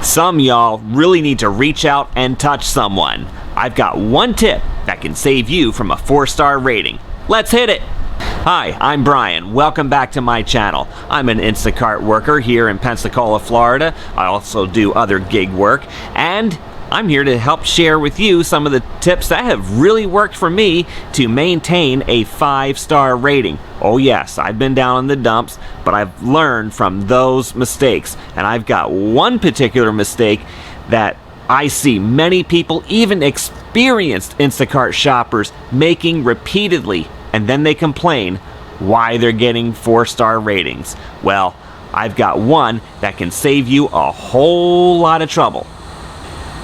Some y'all really need to reach out and touch someone. I've got one tip that can save you from a 4-star rating. Let's hit it! Hi, I'm Brian. Welcome back to my channel. I'm an Instacart worker here in Pensacola, Florida. I also do other gig work, and I'm here to help share with you some of the tips that have really worked for me to maintain a 5-star rating. Oh yes, I've been down in the dumps, but I've learned from those mistakes. And I've got one particular mistake that I see many people, even experienced Instacart shoppers, making repeatedly, and then they complain why they're getting 4-star ratings. Well, I've got one that can save you a whole lot of trouble.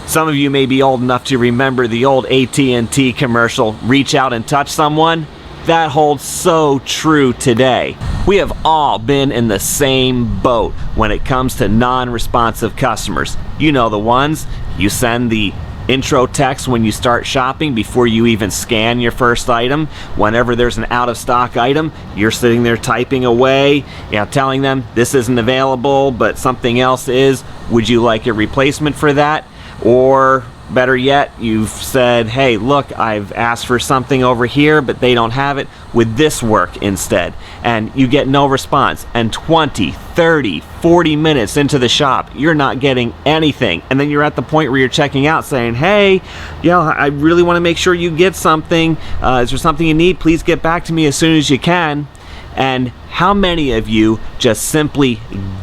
Some of you may be old enough to remember the old AT&T commercial, "Reach out and touch someone." That holds so true today. We have all been in the same boat when it comes to non-responsive customers. You know the ones. You send the intro text when you start shopping before you even scan your first item. Whenever there's an out-of-stock item, you're sitting there typing away, telling them this isn't available, but something else is. Would you like a replacement for that? Or better yet, you've said, hey, look, I've asked for something over here, but they don't have it. Would this work instead? And you get no response. And 20, 30, 40 minutes into the shop, you're not getting anything. And then you're at the point where you're checking out saying, hey, I really want to make sure you get something. Is there something you need? Please get back to me as soon as you can. And how many of you just simply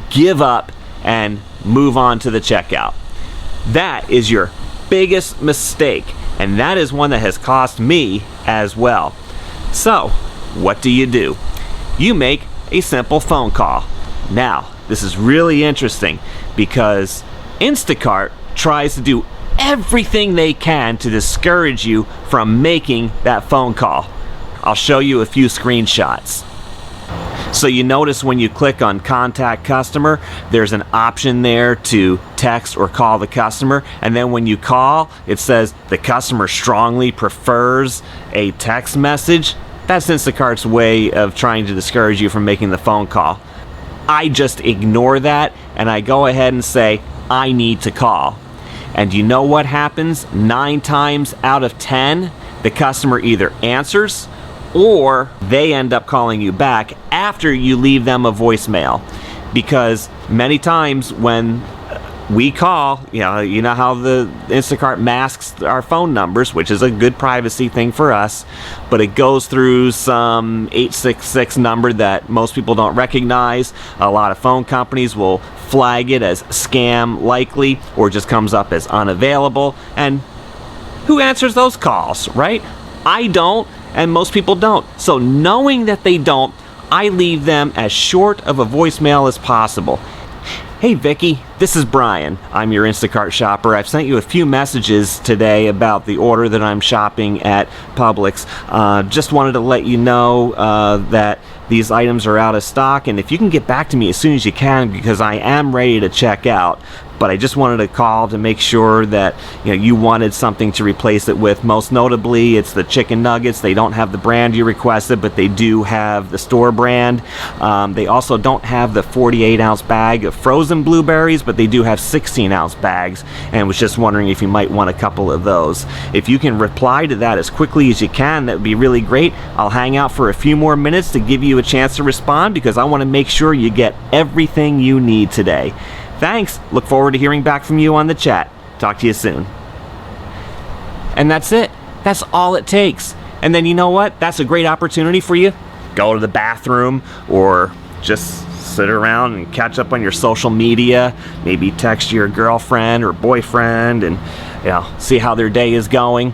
give up and move on to the checkout? That is your biggest mistake, and that is one that has cost me as well. So, what do? You make a simple phone call. Now, this is really interesting because Instacart tries to do everything they can to discourage you from making that phone call. I'll show you a few screenshots. So you notice when you click on Contact Customer, there's an option there to text or call the customer. And then when you call, it says the customer strongly prefers a text message. That's Instacart's way of trying to discourage you from making the phone call. I just ignore that and I go ahead and say, I need to call. And you know what happens? 9 times out of 10, the customer either answers or they end up calling you back after you leave them a voicemail. Because many times when we call, you know how the Instacart masks our phone numbers, which is a good privacy thing for us, but it goes through some 866 number that most people don't recognize. A lot of phone companies will flag it as scam likely or just comes up as unavailable. And who answers those calls, right? I don't. And most people don't. So knowing that they don't, I leave them as short of a voicemail as possible. Hey Vicky, this is Brian. I'm your Instacart shopper. I've sent you a few messages today about the order that I'm shopping at Publix. Just wanted to let you know that these items are out of stock, and if you can get back to me as soon as you can, because I am ready to check out. But I just wanted to call to make sure that you wanted something to replace it with. Most notably, it's the chicken nuggets. They don't have the brand you requested, but they do have the store brand. They also don't have the 48-ounce bag of frozen blueberries, but they do have 16-ounce bags, and was just wondering if you might want a couple of those. If you can reply to that as quickly as you can, that would be really great. I'll hang out for a few more minutes to give you a chance to respond, because I want to make sure you get everything you need today. Thanks. Look forward to hearing back from you on the chat. Talk to you soon. And that's it. That's all it takes. And then you know what? That's a great opportunity for you. Go to the bathroom or just sit around and catch up on your social media. Maybe text your girlfriend or boyfriend and see how their day is going.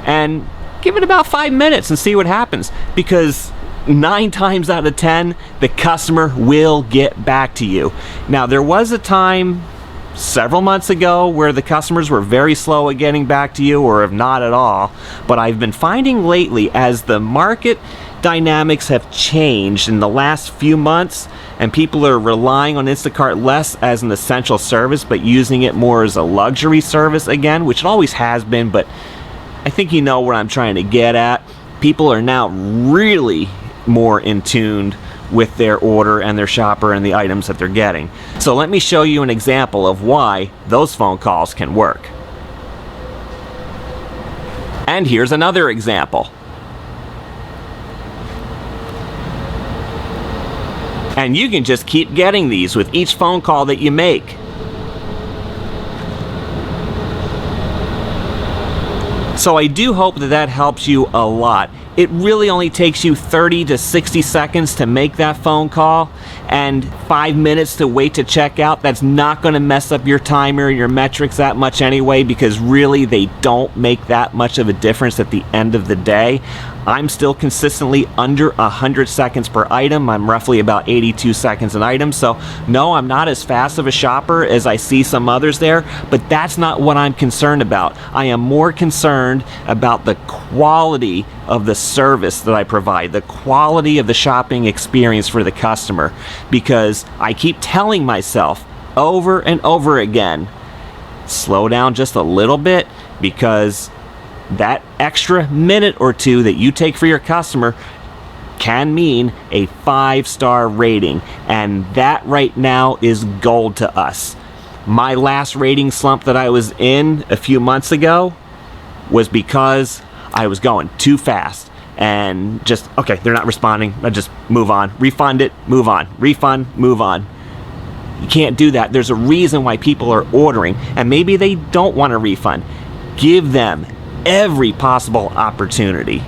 And give it about 5 minutes and see what happens. Because 9 times out of 10, the customer will get back to you. Now, there was a time several months ago where the customers were very slow at getting back to you, or if not at all. But I've been finding lately, as the market dynamics have changed in the last few months, and people are relying on Instacart less as an essential service, but using it more as a luxury service again, which it always has been, but I think you know what I'm trying to get at. People are now really more in tune with their order and their shopper and the items that they're getting. So let me show you an example of why those phone calls can work. And here's another example. And you can just keep getting these with each phone call that you make. So I do hope that that helps you a lot. It really only takes you 30 to 60 seconds to make that phone call and 5 minutes to wait to check out. That's not going to mess up your timer or your metrics that much anyway, because really they don't make that much of a difference at the end of the day. I'm still consistently under 100 seconds per item. I'm roughly about 82 seconds an item. So no, I'm not as fast of a shopper as I see some others there, but that's not what I'm concerned about. I am more concerned about the quality of the service that I provide, the quality of the shopping experience for the customer, because I keep telling myself over and over again, slow down just a little bit, because that extra minute or two that you take for your customer can mean a 5-star rating, and that right now is gold to us. My last rating slump that I was in a few months ago was because I was going too fast and just, okay, they're not responding, I just move on, refund it, move on, refund, move on. You can't do that. There's a reason why people are ordering, and maybe they don't want a refund. Give them every possible opportunity.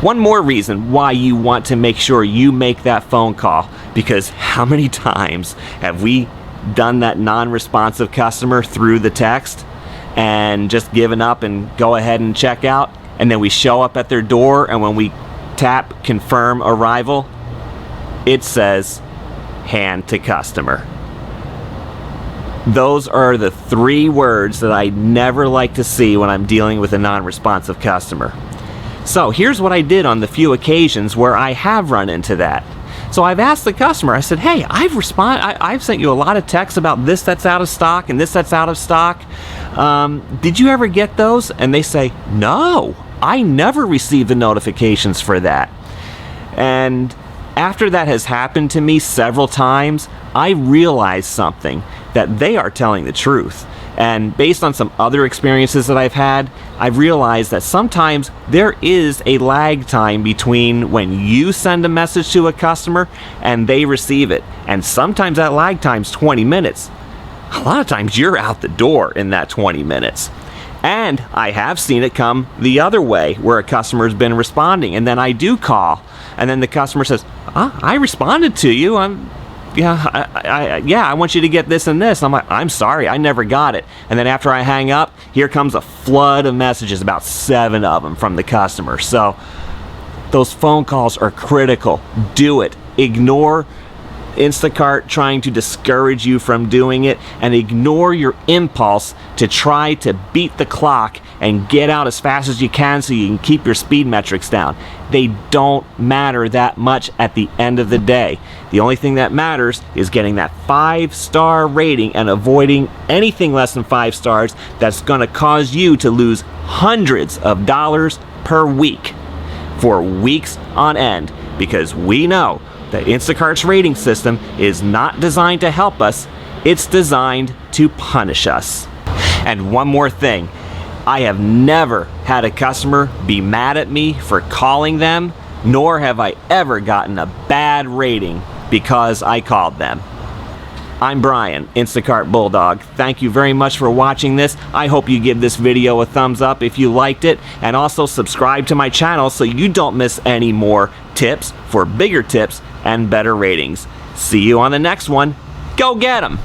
One more reason why you want to make sure you make that phone call, because how many times have we done that non-responsive customer through the text and just given up and go ahead and check out, and then we show up at their door, and when we tap confirm arrival, it says hand to customer. Those are the 3 words that I never like to see when I'm dealing with a non-responsive customer. So here's what I did on the few occasions where I have run into that. So I've asked the customer, I said, hey, I've sent you a lot of texts about this that's out of stock and this that's out of stock. Did you ever get those? And they say, no, I never received the notifications for that. And after that has happened to me several times, I realized something, that they are telling the truth. And based on some other experiences that I've had, I've realized that sometimes there is a lag time between when you send a message to a customer and they receive it. And sometimes that lag time's 20 minutes. A lot of times you're out the door in that 20 minutes. And I have seen it come the other way, where a customer's been responding, and then I do call, and then the customer says, I responded to you. I want you to get this and this. I'm like, I'm sorry, I never got it. And then after I hang up, here comes a flood of messages, about 7 of them from the customer. So those phone calls are critical. Do it. Ignore Instacart trying to discourage you from doing it, and ignore your impulse to try to beat the clock and get out as fast as you can so you can keep your speed metrics down. They don't matter that much at the end of the day. The only thing that matters is getting that 5-star rating and avoiding anything less than 5 stars that's going to cause you to lose hundreds of dollars per week for weeks on end, because we know that Instacart's rating system is not designed to help us, it's designed to punish us. And one more thing, I have never had a customer be mad at me for calling them, nor have I ever gotten a bad rating because I called them. I'm Brian, Instacart Bulldog. Thank you very much for watching this. I hope you give this video a thumbs up if you liked it, and also subscribe to my channel so you don't miss any more tips for bigger tips and better ratings. See you on the next one. Go get 'em!